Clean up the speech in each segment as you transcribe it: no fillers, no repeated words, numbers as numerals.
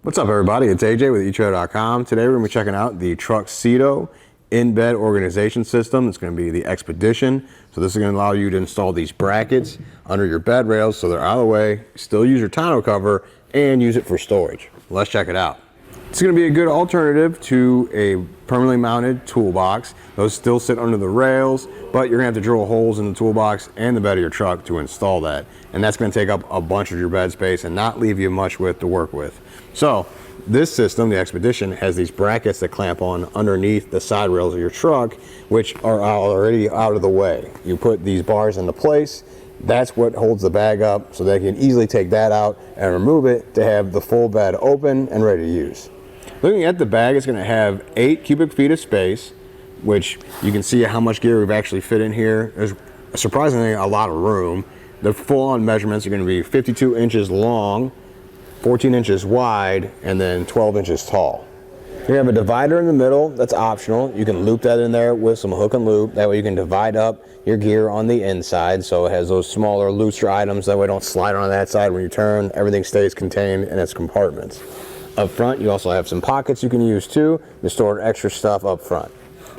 What's up, everybody? It's AJ with etrailer.com. Today we're going to be checking out the Truxedo in-bed organization system. It's going to be the Expedition. So this is going to allow you to install these brackets under your bed rails so they're out of the way, still use your tonneau cover, and use it for storage. Let's check it out. It's going to be a good alternative to a permanently mounted toolbox. Those still sit under the rails, but you're going to have to drill holes in the toolbox and the bed of your truck to install that. And that's going to take up a bunch of your bed space and not leave you much with to work with. So this system, the Expedition, has these brackets that clamp on underneath the side rails of your truck, which are already out of the way. You put these bars into place. That's what holds the bag up, so they can easily take that out and remove it to have the full bed open and ready to use. Looking at the bag, it's going to have 8 cubic feet of space, which you can see how much gear we've actually fit in here. There's surprisingly a lot of room. The full-on measurements are going to be 52 inches long, 14 inches wide, and then 12 inches tall. You have a divider in the middle that's optional. You can loop that in there with some hook and loop. That way you can divide up your gear on the inside, so it has those smaller, looser items. That way don't slide on that side when you turn. Everything stays contained in its compartments. Up front, you also have some pockets you can use too to store extra stuff up front.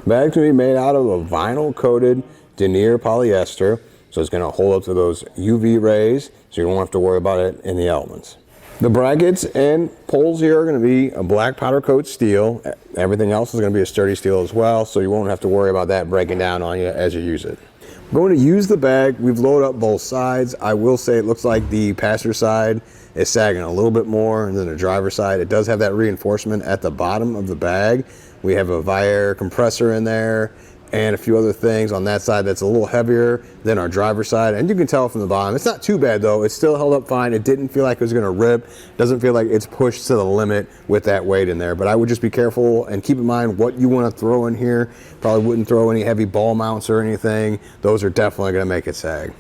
The bag's going to be made out of a vinyl-coated denier polyester, so it's going to hold up to those UV rays, so you don't have to worry about it in the elements. The brackets and poles here are going to be a black powder coat steel. Everything else is going to be a sturdy steel as well, so you won't have to worry about that breaking down on you as you use it. I'm going to use the bag. We've loaded up both sides. I will say it looks like the passenger side is sagging a little bit more than the driver's side. It does have that reinforcement at the bottom of the bag. We have a Viair compressor in there and a few other things on that side that's a little heavier than our driver's side. And you can tell from the bottom, it's not too bad though. It's still held up fine. It didn't feel like it was gonna rip. Doesn't feel like it's pushed to the limit with that weight in there. But I would just be careful and keep in mind what you wanna throw in here. Probably wouldn't throw any heavy ball mounts or anything. Those are definitely gonna make it sag.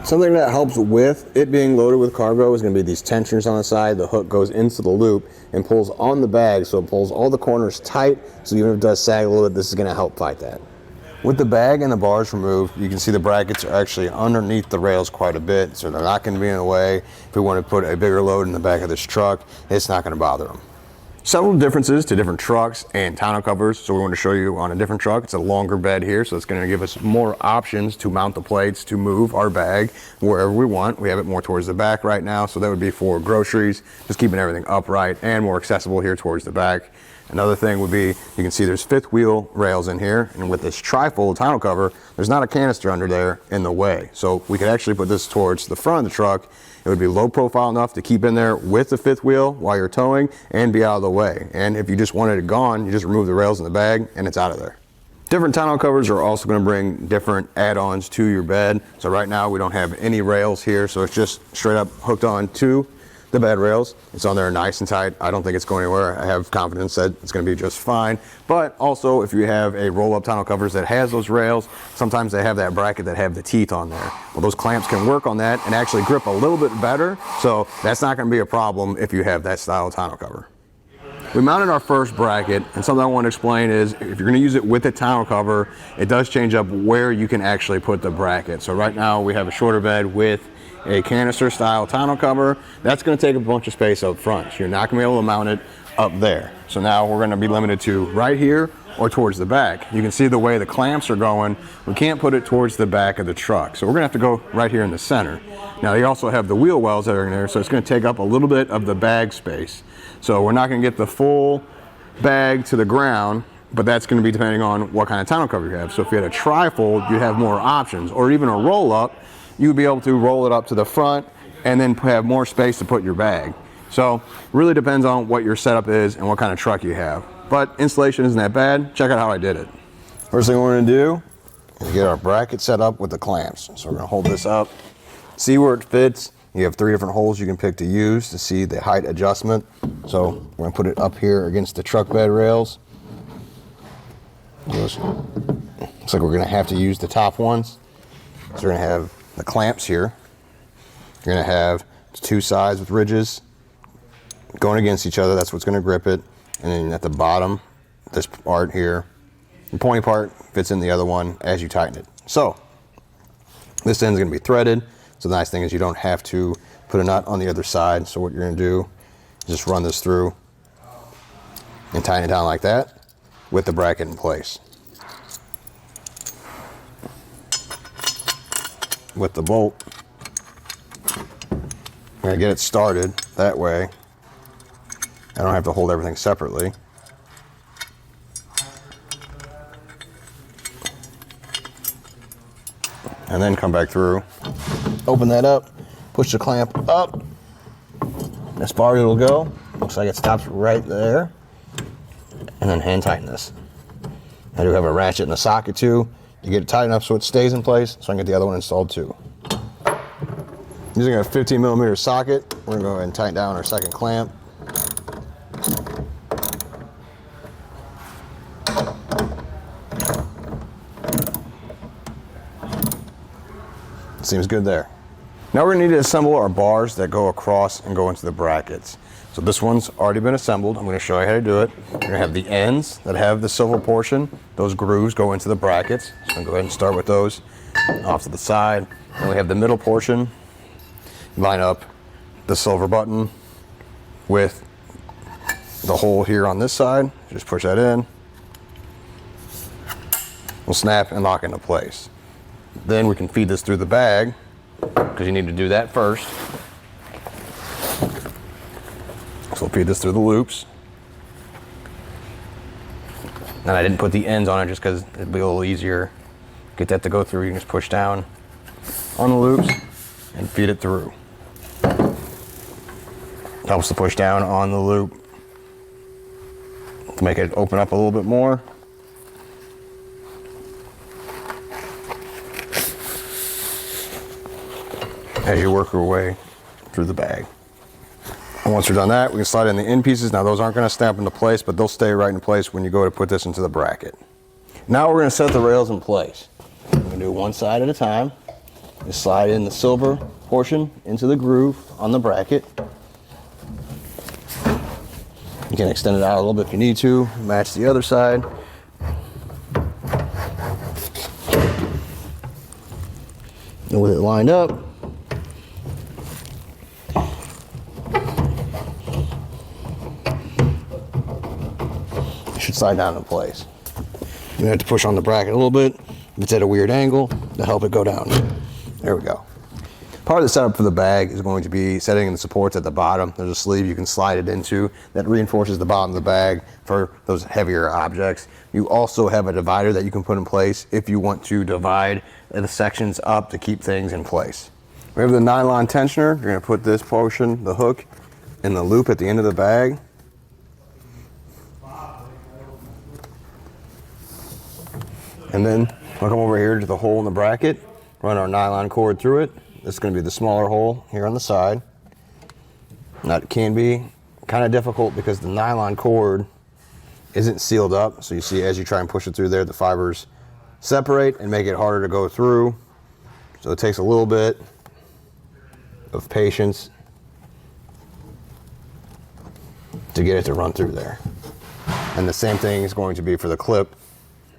Something that helps with it being loaded with cargo is going to be these tensioners on the side. The hook goes into the loop and pulls on the bag, so it pulls all the corners tight, so even if it does sag a little bit, this is going to help fight that. With the bag and the bars removed, you can see the brackets are actually underneath the rails quite a bit, so they're not going to be in the way. If we want to put a bigger load in the back of this truck, it's not going to bother them. Several differences to different trucks and tonneau covers, so we want to show you on a different truck. It's a longer bed here, so it's going to give us more options to mount the plates to move our bag wherever we want. We have it more towards the back right now, so that would be for groceries, just keeping everything upright and more accessible here towards the back. Another thing would be, you can see there's fifth wheel rails in here, and with this trifold tonneau cover, there's not a canister under there in the way. So we could actually put this towards the front of the truck. It would be low profile enough to keep in there with the fifth wheel while you're towing and be out of the way. And if you just wanted it gone, you just remove the rails in the bag and it's out of there. Different tonneau covers are also going to bring different add-ons to your bed. So right now we don't have any rails here, so it's just straight up hooked on to the bed rails. It's on there nice and tight. I don't think it's going anywhere. I have confidence that it's going to be just fine. But also, if you have a roll-up tonneau covers that has those rails, sometimes they have that bracket that have the teeth on there. Well, those clamps can work on that and actually grip a little bit better. So that's not going to be a problem if you have that style of tonneau cover. We mounted our first bracket, and something I want to explain is if you're going to use it with a tonneau cover, it does change up where you can actually put the bracket. So right now we have a shorter bed with a canister style tonneau cover. That's going to take a bunch of space up front. So you're not going to be able to mount it up there. So now we're going to be limited to right here or towards the back. You can see the way the clamps are going. We can't put it towards the back of the truck. So we're going to have to go right here in the center. Now you also have the wheel wells that are in there, so it's going to take up a little bit of the bag space. So we're not going to get the full bag to the ground, but that's going to be depending on what kind of tonneau cover you have. So if you had a trifold, you'd have more options, or even a roll-up, you would be able to roll it up to the front and then have more space to put your bag. So really depends on what your setup is and what kind of truck you have. But installation isn't that bad. Check out how I did it. First thing we're going to do is get our bracket set up with the clamps. So we're going to hold this up, see where it fits. You have 3 different holes you can pick to use to see the height adjustment. So we're going to put it up here against the truck bed rails. Looks like we're going to have to use the top ones. So we're going to have the clamps here. You're going to have 2 sides with ridges going against each other. That's what's going to grip it. And then at the bottom, this part here, the pointy part fits in the other one as you tighten it. So this end is going to be threaded. So the nice thing is you don't have to put a nut on the other side. So what you're going to do is just run this through and tighten it down like that with the bracket in place. With the bolt, I'm going to get it started that way I don't have to hold everything separately. And then come back through, open that up, push the clamp up, as far as it'll go. Looks like it stops right there. And then hand tighten this. I do have a ratchet and a socket too. You get it tight enough so it stays in place, so I can get the other one installed too. Using a 15mm socket, we're gonna go ahead and tighten down our second clamp. Seems good there. Now we're gonna need to assemble our bars that go across and go into the brackets. So this one's already been assembled. I'm gonna show you how to do it. We're gonna have the ends that have the silver portion. Those grooves go into the brackets. So I'm gonna go ahead and start with those off to the side. And we have the middle portion. Line up the silver button with the hole here on this side. Just push that in. We'll snap and lock into place. Then we can feed this through the bag, because you need to do that first. So we'll feed this through the loops. And I didn't put the ends on it just because it'd be a little easier. Get that to go through. You can just push down on the loops and feed it through. Helps to push down on the loop to make it open up a little bit more. As you work your way through the bag. And once you're done that, we can slide in the end pieces. Now those aren't going to snap into place, but they'll stay right in place when you go to put this into the bracket. Now we're going to set the rails in place. We're going to do one side at a time. Just slide in the silver portion into the groove on the bracket. You can extend it out a little bit if you need to. Match the other side. And with it lined up, should slide down in place. You have to push on the bracket a little bit if it's at a weird angle to help it go down. There we go. Part of the setup for the bag is going to be setting the supports at the bottom. There's a sleeve you can slide it into that reinforces the bottom of the bag for those heavier objects. You also have a divider that you can put in place if you want to divide the sections up to keep things in place. We have the nylon tensioner. You're going to put this portion, the hook, in the loop at the end of the bag. And then we'll come over here to the hole in the bracket, run our nylon cord through it. This is going to be the smaller hole here on the side. Now it can be kind of difficult because the nylon cord isn't sealed up. So you see as you try and push it through there, the fibers separate and make it harder to go through. So it takes a little bit of patience to get it to run through there. And the same thing is going to be for the clip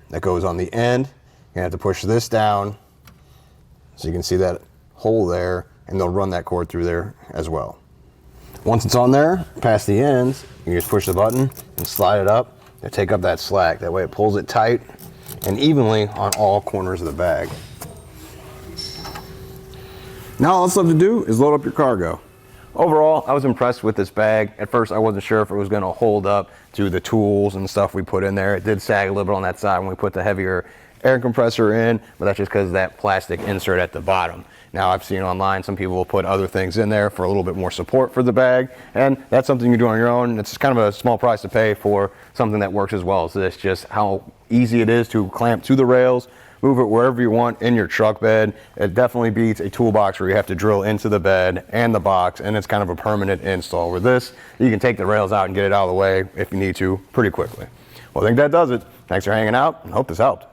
that goes on the end. You have to push this down so you can see that hole there, and they'll run that cord through there as well. Once it's on there, past the ends, you just push the button and slide it up and take up that slack. That way it pulls it tight and evenly on all corners of the bag. Now all it's left to do is load up your cargo. Overall, I was impressed with this bag. At first, I wasn't sure if it was going to hold up to the tools and stuff we put in there. It did sag a little bit on that side when we put the heavier air compressor in, but that's just because of that plastic insert at the bottom. Now, I've seen online some people will put other things in there for a little bit more support for the bag, and that's something you do on your own. It's kind of a small price to pay for something that works as well as this, just how easy it is to clamp to the rails, move it wherever you want in your truck bed. It definitely beats a toolbox where you have to drill into the bed and the box, and it's kind of a permanent install. With this, you can take the rails out and get it out of the way if you need to pretty quickly. Well, I think that does it. Thanks for hanging out, and hope this helped.